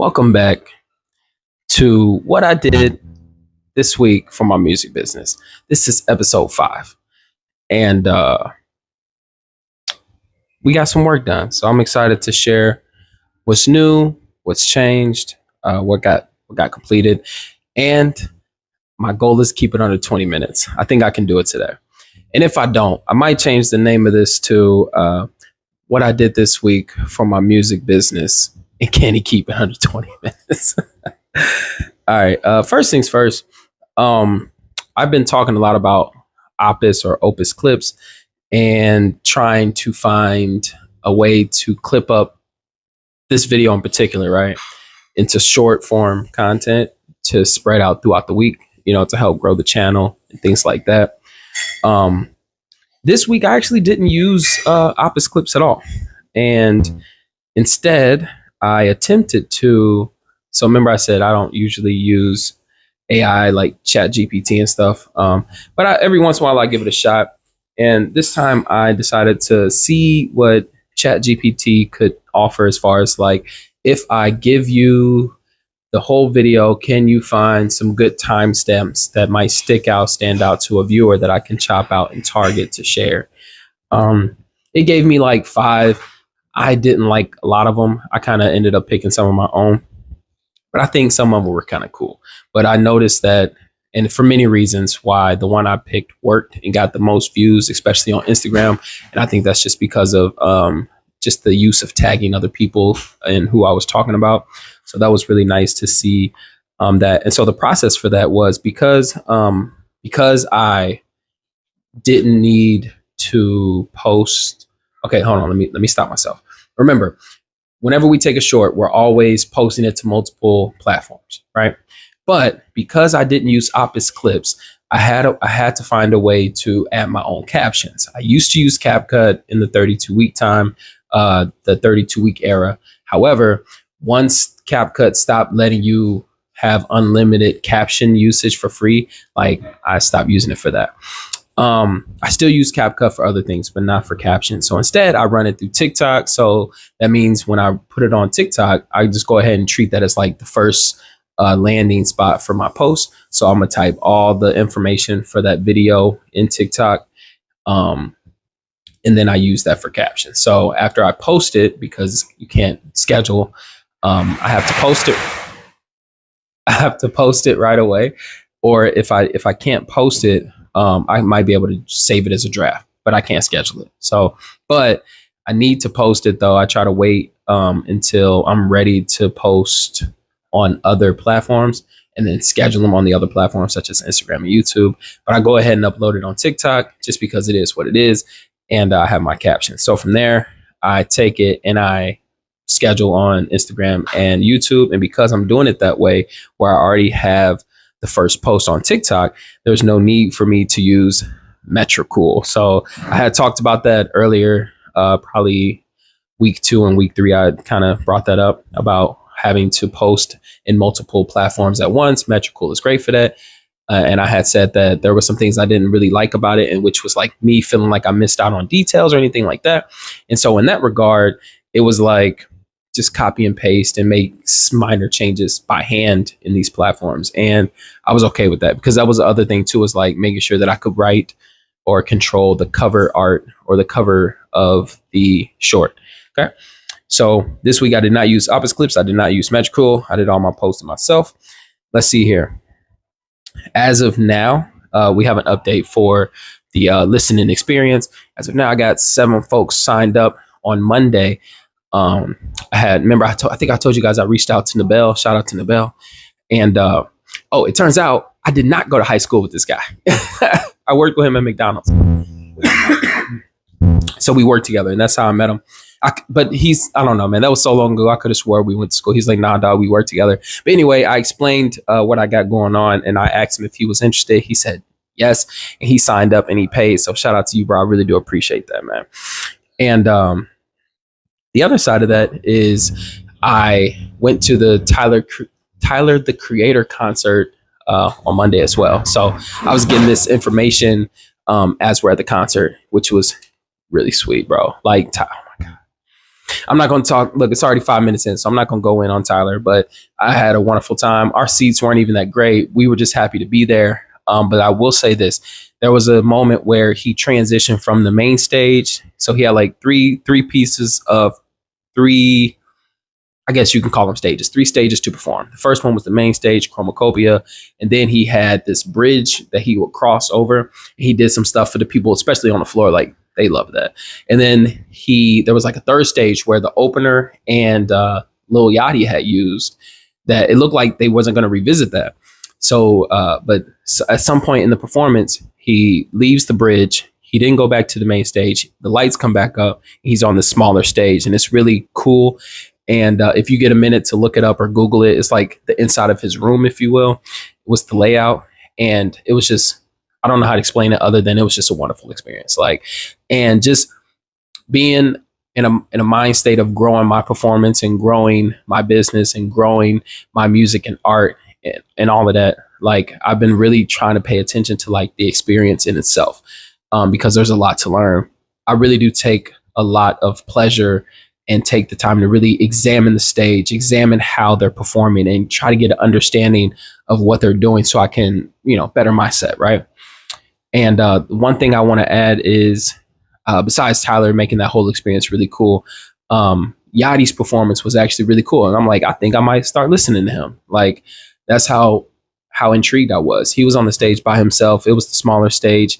Welcome back to what I did this week for my music business. This is episode 5, and we got some work done. So I'm excited to share what's new, what's changed, what got completed, and my goal is keep it under 20 minutes. I think I can do it today. And if I don't, I might change the name of this to what I did this week for my music business. And can he keep it under 20 minutes? All right. First things first. I've been talking a lot about OpusClips and trying to find a way to clip up this video in particular, right, into short form content to spread out throughout the week, to help grow the channel and things like that. This week, I actually didn't use OpusClips at all. And instead, I attempted to. So remember, I said I don't usually use AI like Chat GPT and stuff. But every once in a while, I give it a shot. And this time I decided to see what Chat GPT could offer as far as like, if I give you the whole video, can you find some good timestamps that might stand out to a viewer that I can chop out and target to share? It gave me like 5. I didn't like a lot of them. I kind of ended up picking some of my own, but I think some of them were kind of cool. But I noticed that, and for many reasons, why the one I picked worked and got the most views, especially on Instagram. And I think that's just because of just the use of tagging other people and who I was talking about. So that was really nice to see that. And so the process for that was because I didn't need to post. Okay, hold on. Let me stop myself. Remember, whenever we take a short, we're always posting it to multiple platforms, right? But because I didn't use OpusClips, I had to find a way to add my own captions. I used to use CapCut in the 32-week time, the 32-week era. However, once CapCut stopped letting you have unlimited caption usage for free, like I stopped using it for that. I still use CapCut for other things, but not for captions. So instead, I run it through TikTok. So that means when I put it on TikTok, I just go ahead and treat that as like the first landing spot for my post. So I'm going to type all the information for that video in TikTok. And then I use that for captions. So after I post it, because you can't schedule, I have to post it. I have to post it right away. Or if I can't post it, I might be able to save it as a draft, but I can't schedule it. So, but I need to post it though. I try to wait until I'm ready to post on other platforms and then schedule them on the other platforms such as Instagram and YouTube. But I go ahead and upload it on TikTok just because it is what it is. And I have my captions. So from there, I take it and I schedule on Instagram and YouTube. And because I'm doing it that way, where I already have the first post on TikTok, there's no need for me to use Metricool. So I had talked about that earlier, probably week 2 and week 3. I kind of brought that up about having to post in multiple platforms at once. Metricool is great for that. And I had said that there were some things I didn't really like about it, and which was like me feeling like I missed out on details or anything like that. And so in that regard, it was like, just copy and paste and make minor changes by hand in these platforms. And I was okay with that because that was the other thing too, is like making sure that I could write or control the cover art or the cover of the short. Okay. So this week I did not use OpusClips. I did not use Metricool. I did all my posting myself. Let's see here. As of now, we have an update for the listening experience. As of now, I got 7 folks signed up on Monday. I think I told you guys I reached out to Nabel. Shout out to Nabel. And it turns out I did not go to high school with this guy. I worked with him at McDonald's. So we worked together, and that's how I met him. But I don't know, man. That was so long ago. I could have swore we went to school. He's like, nah, dog, we worked together. But anyway, I explained what I got going on, and I asked him if he was interested. He said yes, and he signed up and he paid. So shout out to you, bro. I really do appreciate that, man. And the other side of that is I went to the Tyler the Creator concert on Monday as well. So I was getting this information as we're at the concert, which was really sweet, bro. Like, oh my God. I'm not going to talk. Look, it's already 5 minutes in, so I'm not going to go in on Tyler. But I had a wonderful time. Our seats weren't even that great. We were just happy to be there. But I will say this: there was a moment where he transitioned from the main stage. So he had like three pieces of three, I guess you can call them stages, 3 stages to perform. The first one was the main stage, Chromacopia, and then he had this bridge that he would cross over. He did some stuff for the people, especially on the floor, like they loved that. And then there was like a third stage where the opener and Lil Yachty had used that. It looked like they wasn't going to revisit that. So, but at some point in the performance, he leaves the bridge. He didn't go back to the main stage. The lights come back up. He's on the smaller stage, and it's really cool. And if you get a minute to look it up or Google it, it's like the inside of his room, if you will. It was the layout. And it was just, I don't know how to explain it other than it was just a wonderful experience. Like, and just being in a mind state of growing my performance and growing my business and growing my music and art and all of that. Like, I've been really trying to pay attention to like the experience in itself, because there's a lot to learn. I really do take a lot of pleasure and take the time to really examine the stage, examine how they're performing, and try to get an understanding of what they're doing so I can, better my set, right? And one thing I want to add is, besides Tyler making that whole experience really cool, Yachty's performance was actually really cool. And I'm like, I think I might start listening to him. Like, that's how intrigued I was. He was on the stage by himself. It was the smaller stage.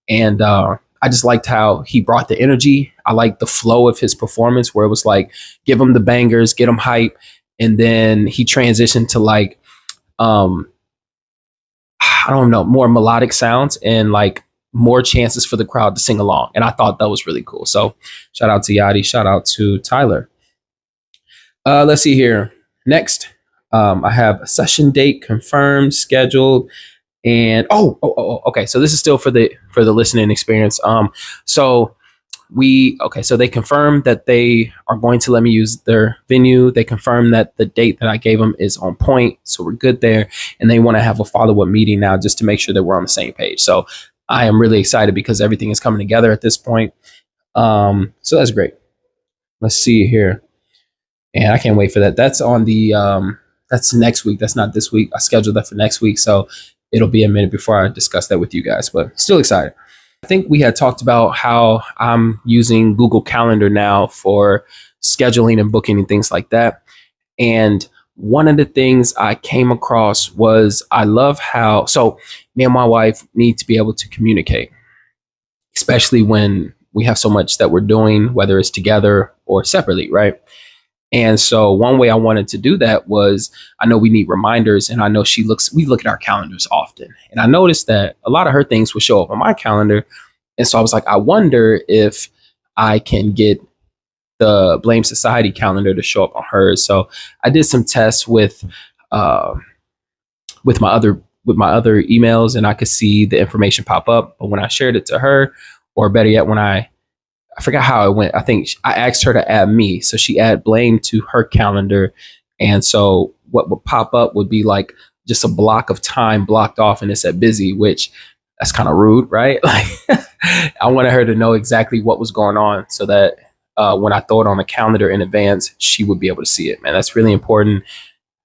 And I just liked how he brought the energy. I liked the flow of his performance, where it was like, give him the bangers, get him hype. And then he transitioned to like, I don't know, more melodic sounds and like more chances for the crowd to sing along. And I thought that was really cool. So shout out to Yachty. Shout out to Tyler. Let's see here. Next, I have a session date confirmed, scheduled. And okay. So this is still for the listening experience. So they confirmed that they are going to let me use their venue. They confirmed that the date that I gave them is on point, so we're good there. And they want to have a follow-up meeting now just to make sure that we're on the same page. So I am really excited because everything is coming together at this point. So that's great. Let's see here, and I can't wait for that. That's on the that's next week. That's not this week. I scheduled that for next week, so it'll be a minute before I discuss that with you guys, but still excited. I think we had talked about how I'm using Google Calendar now for scheduling and booking and things like that. And one of the things I came across was, I love how, so me and my wife need to be able to communicate, especially when we have so much that we're doing, whether it's together or separately, right? And so one way I wanted to do that was, I know we need reminders, and I know we look at our calendars often. And I noticed that a lot of her things would show up on my calendar. And so I was like, I wonder if I can get the B.L.A.M.E. Society calendar to show up on hers. So I did some tests with my other emails, and I could see the information pop up. But when I shared it to her, or better yet, when I forgot how it went. I think I asked her to add me. So she added B.L.A.M.E. to her calendar. And so what would pop up would be like just a block of time blocked off, and it said busy, which that's kind of rude, right? Like, I wanted her to know exactly what was going on, so that when I throw it on the calendar in advance, she would be able to see it. Man, that's really important.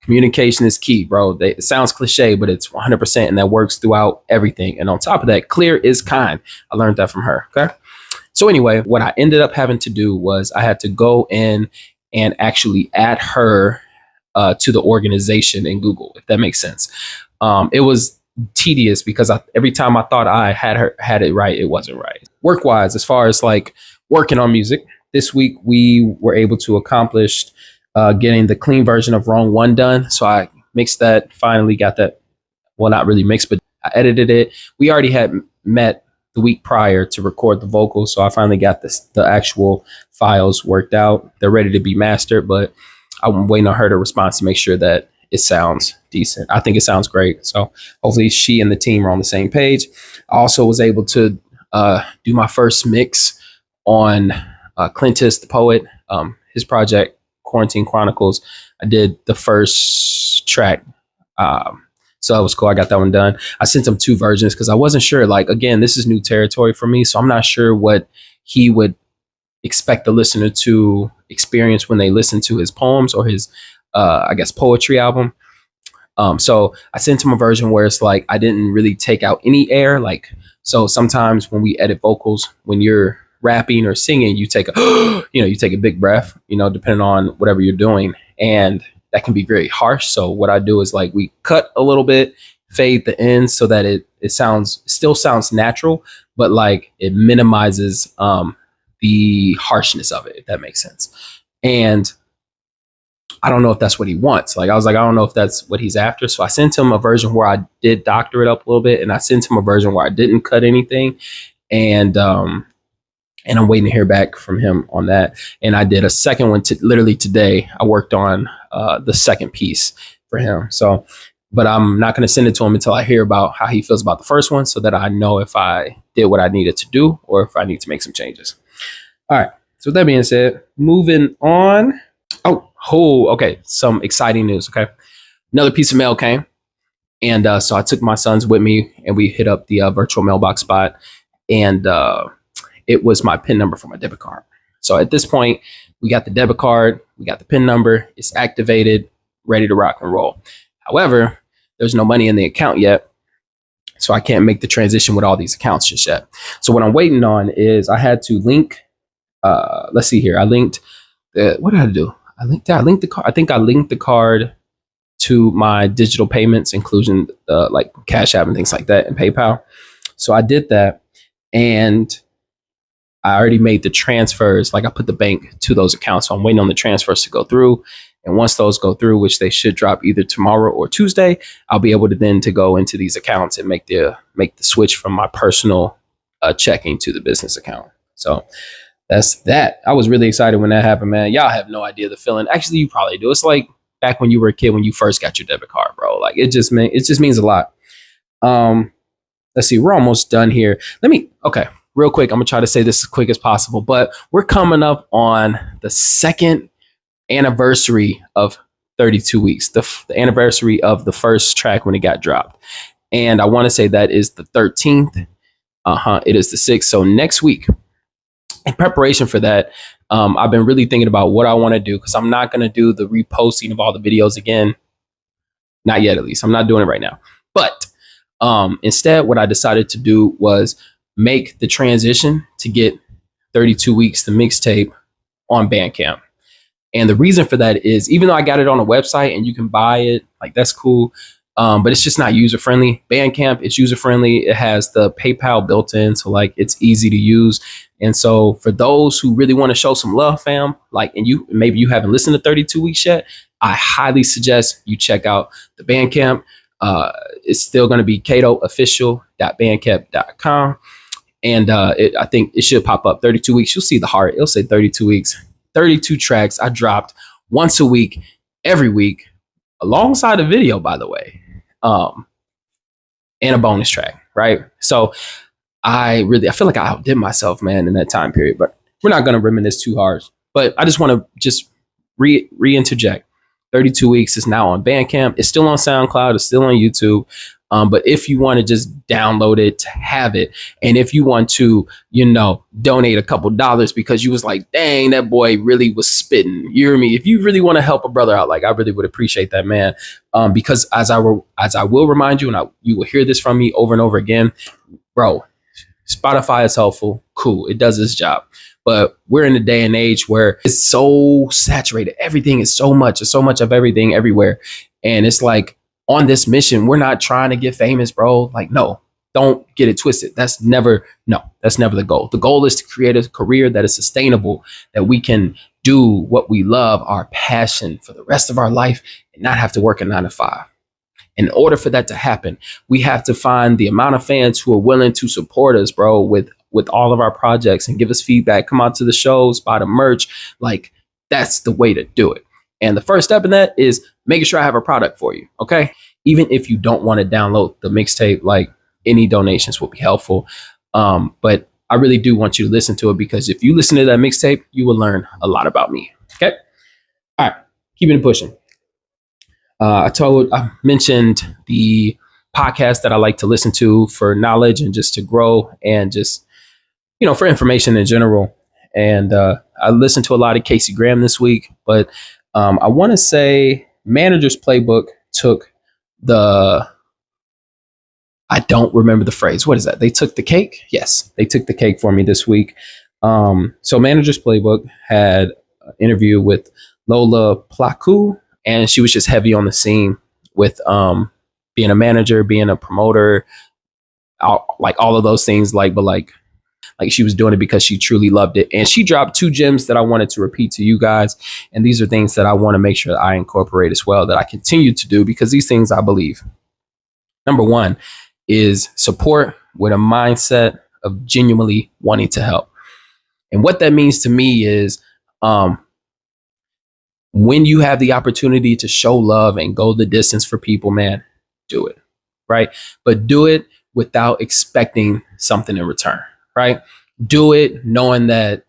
Communication is key, bro. It sounds cliche, but it's 100%, and that works throughout everything. And on top of that, clear is kind. I learned that from her. Okay. So anyway, what I ended up having to do was I had to go in and actually add her to the organization in Google, if that makes sense. It was tedious because every time I thought I had it right, it wasn't right. Work-wise, as far as like working on music, this week we were able to accomplish getting the clean version of Wrong One done. So I mixed that, finally got that. Well, not really mixed, but I edited it. We already had met the week prior to record the vocals. So I finally got the actual files worked out. They're ready to be mastered, but I'm waiting on her to respond to make sure that it sounds decent. I think it sounds great. So hopefully she and the team are on the same page. I also was able to do my first mix on Clintus, the poet, his project, Quarantine Chronicles. I did the first track. So that was cool. I got that one done. I sent him 2 versions because I wasn't sure. Like, again, this is new territory for me. So I'm not sure what he would expect the listener to experience when they listen to his poems or his, I guess, poetry album. So I sent him a version where it's like I didn't really take out any air. Like, so sometimes when we edit vocals, when you're rapping or singing, you take a, you take a big breath, depending on whatever you're doing. And that can be very harsh. So what I do is like we cut a little bit, fade the ends so that it still sounds natural, but like it minimizes the harshness of it, if that makes sense. And I don't know if that's what he wants. Like I was like, I don't know if that's what he's after. So I sent him a version where I did doctor it up a little bit, and I sent him a version where I didn't cut anything. And I'm waiting to hear back from him on that. And I did a second one literally today. I worked on the second piece for him. So, but I'm not going to send it to him until I hear about how he feels about the first one, so that I know if I did what I needed to do or if I need to make some changes. All right. So with that being said, moving on. Okay. Some exciting news. Okay. Another piece of mail came. And so I took my sons with me and we hit up the virtual mailbox spot. And it was my PIN number for my debit card. So at this point, we got the debit card, we got the PIN number, it's activated, ready to rock and roll. However, there's no money in the account yet. So I can't make the transition with all these accounts just yet. So what I'm waiting on is I had to link, let's see here. I linked, what did I do? I linked the card. I think I linked the card to my digital payments, including like Cash App and things like that, and PayPal. So I did that, and I already made the transfers. Like I put the bank to those accounts. So I'm waiting on the transfers to go through. And once those go through, which they should drop either tomorrow or Tuesday, I'll be able to then to go into these accounts and make the switch from my personal checking to the business account. So that's that. I was really excited when that happened, man. Y'all have no idea the feeling. Actually, you probably do. It's like back when you were a kid, when you first got your debit card, bro. Like it just means a lot. Let's see, we're almost done here. Okay, real quick. I'm gonna try to say this as quick as possible, but we're coming up on the second anniversary of 32 weeks, the anniversary of the first track when it got dropped. And I want to say that is the 13th. It is the 6th. So next week, in preparation for that, I've been really thinking about what I want to do, because I'm not going to do the reposting of all the videos again. Not yet, at least. I'm not doing it right now. But instead, what I decided to do was make the transition to get 32 weeks, the mixtape, on Bandcamp. And the reason for that is, even though I got it on a website and you can buy it, like that's cool, but it's just not user friendly. Bandcamp, it's user friendly. It has the PayPal built in, so like it's easy to use. And so for those who really want to show some love, fam, like, and maybe you haven't listened to 32 Weeks yet, I highly suggest you check out the Bandcamp. It's still going to be catoofficial.bandcamp.com. And I think it should pop up 32 weeks. You'll see the heart. It'll say 32 weeks, 32 tracks. I dropped once a week, every week, alongside a video, by the way, and a bonus track, right? So I feel like I outdid myself, man, in that time period, but we're not going to reminisce too hard. But I just want to re-interject. 32 Weeks is now on Bandcamp. It's still on SoundCloud. It's still on YouTube. But if you want to just download it to have it, and if you want to, donate a couple dollars because you was like, dang, that boy really was spitting. You hear me? If you really want to help a brother out, like I really would appreciate that, man. Because as I will remind you, and you will hear this from me over and over again, bro, Spotify is helpful. Cool. It does its job. But we're in a day and age where it's so saturated. Everything is so much. There's so much of everything everywhere. And it's like, on this mission, we're not trying to get famous, bro. Like, no, don't get it twisted. That's never the goal. The goal is to create a career that is sustainable, that we can do what we love, our passion, for the rest of our life, and not have to work a 9 to 5. In order for that to happen, we have to find the amount of fans who are willing to support us, bro, with all of our projects and give us feedback, come out to the shows, buy the merch. Like, that's the way to do it. And the first step in that is making sure I have a product for you. Okay. Even if you don't want to download the mixtape, like, any donations will be helpful. But I really do want you to listen to it, because if you listen to that mixtape, you will learn a lot about me. Okay. All right. Keeping it pushing. I mentioned the podcast that I like to listen to for knowledge and just to grow and just, for information in general. and I listened to a lot of Casey Graham this week. But I want to say Manager's Playbook took the I don't remember the phrase. What is that? They took the cake? Yes, they took the cake for me this week. So Manager's Playbook had an interview with Lola Plaku, and she was just heavy on the scene with being a manager, being a promoter, like all of those things. Like she was doing it because she truly loved it. And she dropped two gems that I wanted to repeat to you guys. And these are things that I want to make sure that I incorporate as well, that I continue to do, because these things I believe. Number one is support with a mindset of genuinely wanting to help. And what that means to me is when you have the opportunity to show love and go the distance for people, man, do it. Right. But do it without expecting something in return. Right. Do it knowing that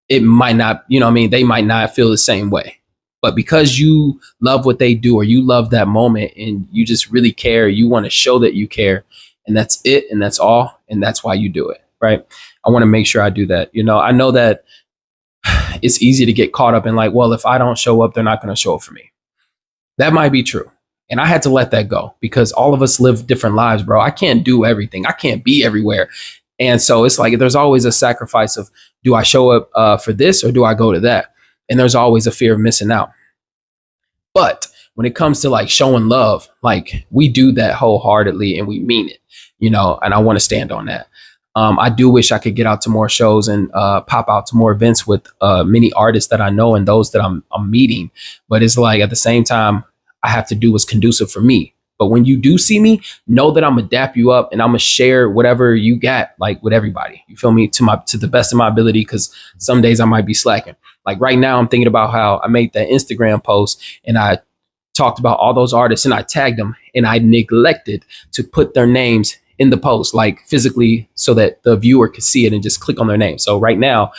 it might not, you know what I mean, they might not feel the same way. But because you love what they do, or you love that moment and you just really care, you want to show that you care, and that's it, and that's all, and that's why you do it, right? I want to make sure I do that. You know, I know that it's easy to get caught up in like, well, if I don't show up, they're not going to show up for me. That might be true. And I had to let that go, because all of us live different lives, bro. I can't do everything. I can't be everywhere. And so it's like there's always a sacrifice of, do I show up for this, or do I go to that? And there's always a fear of missing out. But when it comes to like showing love, like we do that wholeheartedly and we mean it, you know, and I want to stand on that. I do wish I could get out to more shows and pop out to more events with many artists that I know and those that I'm meeting. But it's like at the same time, I have to do what's conducive for me. But when you do see me, know that I'm gonna dap you up and I'm gonna share whatever you got, like with everybody. You feel me? To the best of my ability, because some days I might be slacking. Like right now, I'm thinking about how I made that Instagram post and I talked about all those artists and I tagged them, and I neglected to put their names in the post, like physically, so that the viewer could see it and just click on their name. So right now,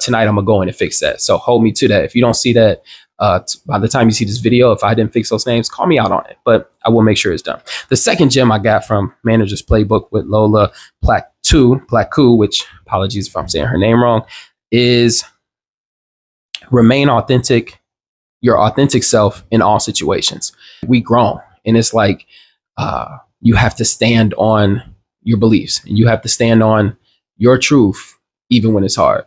tonight, I'm gonna go in and fix that. So hold me to that. If you don't see that, by the time you see this video, if I didn't fix those names, call me out on it, but I will make sure it's done. The second gem I got from Manager's Playbook with Lola Plaku, which apologies if I'm saying her name wrong, is remain authentic, your authentic self in all situations. We grown, and it's like you have to stand on your beliefs, and you have to stand on your truth, even when it's hard.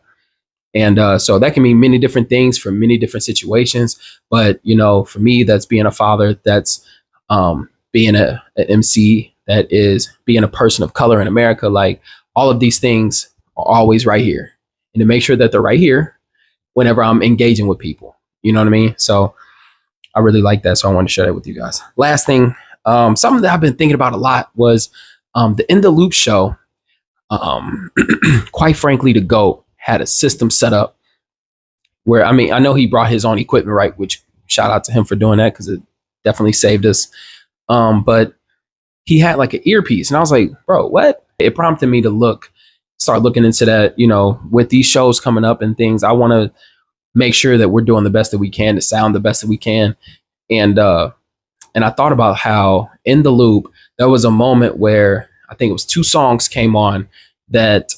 And so that can mean many different things for many different situations. But, you know, for me, that's being a father, that's being an MC, that is being a person of color in America. Like all of these things are always right here. And to make sure that they're right here whenever I'm engaging with people. You know what I mean? So I really like that. So I want to share that with you guys. Last thing, something that I've been thinking about a lot was the In the Loop show. Quite frankly, the GOAT had a system set up where, I mean, I know he brought his own equipment, right? Which shout out to him for doing that, because it definitely saved us. But he had like an earpiece, and I was like, bro, what? It prompted me to start looking into that. You know, with these shows coming up and things, I want to make sure that we're doing the best that we can to sound the best that we can. And I thought about how in the loop, there was a moment where I think it was two songs came on that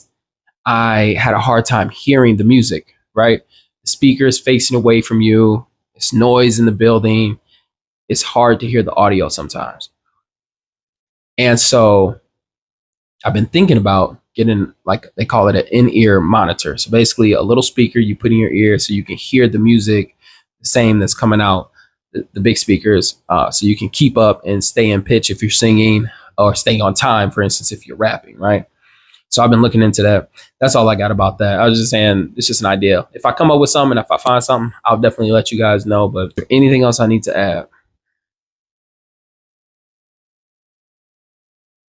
I had a hard time hearing the music, right? The speakers facing away from you, it's noise in the building. It's hard to hear the audio sometimes. And so I've been thinking about getting, like they call it, an in-ear monitor. So basically a little speaker you put in your ear so you can hear the music the same that's coming out the big speakers, so you can keep up and stay in pitch if you're singing, or staying on time, for instance, if you're rapping, right? So I've been looking into that. That's all I got about that. I was just saying, it's just an idea. If I come up with something, if I find something, I'll definitely let you guys know. But anything else I need to add?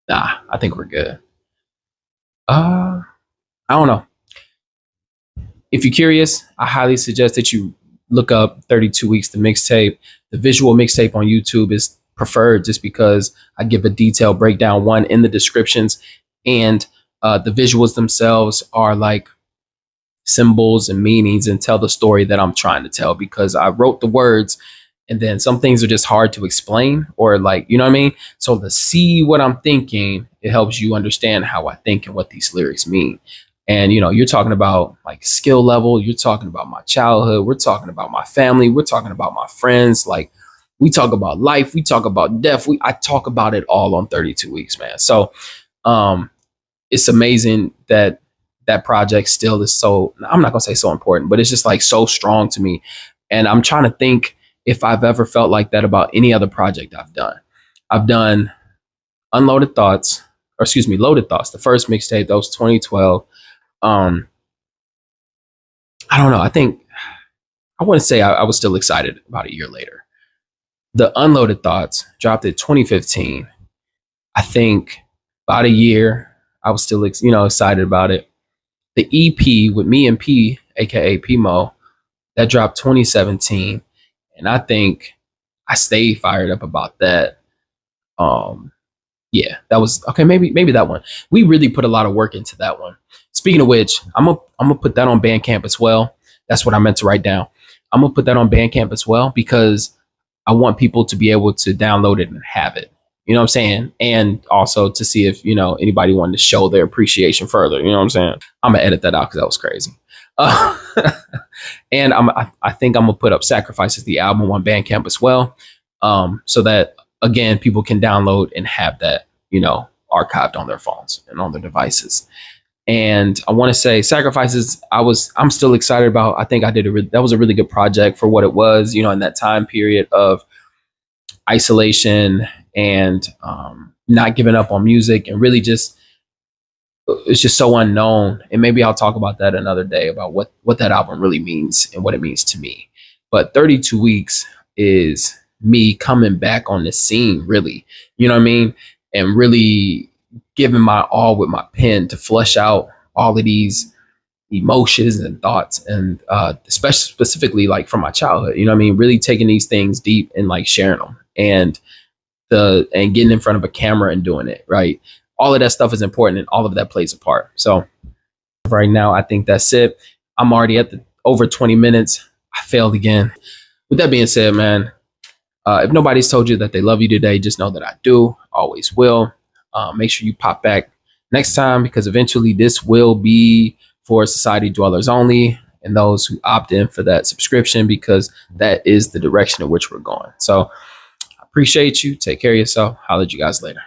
Nah, I think we're good. I don't know. If you're curious, I highly suggest that you look up 32 Weeks the Mixtape. The visual mixtape on YouTube is preferred, just because I give a detailed breakdown, one in the descriptions, and the visuals themselves are like symbols and meanings and tell the story that I'm trying to tell, because I wrote the words, and then some things are just hard to explain, or like, you know what I mean? So to see what I'm thinking, it helps you understand how I think and what these lyrics mean. And, you're talking about like skill level, you're talking about my childhood, we're talking about my family, we're talking about my friends. Like, we talk about life, we talk about death. I talk about it all on 32 weeks, man. So, um, it's amazing that that project still is so, I'm not gonna say so important, but it's just like so strong to me. And I'm trying to think if I've ever felt like that about any other project I've done. I've done Unloaded Thoughts, or excuse me, Loaded Thoughts, the first mixtape, that was 2012. Um, I don't know. I think I wouldn't say I was still excited about a year later. The Unloaded Thoughts dropped in 2015. I think about a year, I was still excited about it. The EP with me and P, aka Pmo, that dropped 2017, and I think I stayed fired up about that. Um, yeah, that was okay. Maybe that one. We really put a lot of work into that one. Speaking of which, I'm gonna put that on Bandcamp as well. That's what I meant to write down. I'm gonna put that on Bandcamp as well because I want people to be able to download it and have it. You know what I'm saying? And also to see if, anybody wanted to show their appreciation further. You know what I'm saying? I'm going to edit that out because that was crazy. Uh, and I think I'm going to put up Sacrifices, the album, on Bandcamp as well. So that, again, people can download and have that, archived on their phones and on their devices. And I want to say Sacrifices, I'm still excited about. I think I did that was a really good project for what it was, in that time period of isolation and not giving up on music, and really just, it's just so unknown. And maybe I'll talk about that another day, about what that album really means and what it means to me. But 32 Weeks is me coming back on the scene, really, you know what I mean? And really giving my all with my pen to flush out all of these emotions and thoughts, and especially specifically like from my childhood, you know what I mean? Really taking these things deep and like sharing them, and getting in front of a camera and doing it right. All of that stuff is important, and all of that plays a part. So right now, I think that's it. I'm already at the over 20 minutes. I failed again. With that being said, man, if nobody's told you that they love you today, just know that I do, always will. Make sure you pop back next time, because eventually this will be for Society Dwellers only, and those who opt in for that subscription, because that is the direction in which we're going. So I appreciate you. Take care of yourself. I'll let you guys later.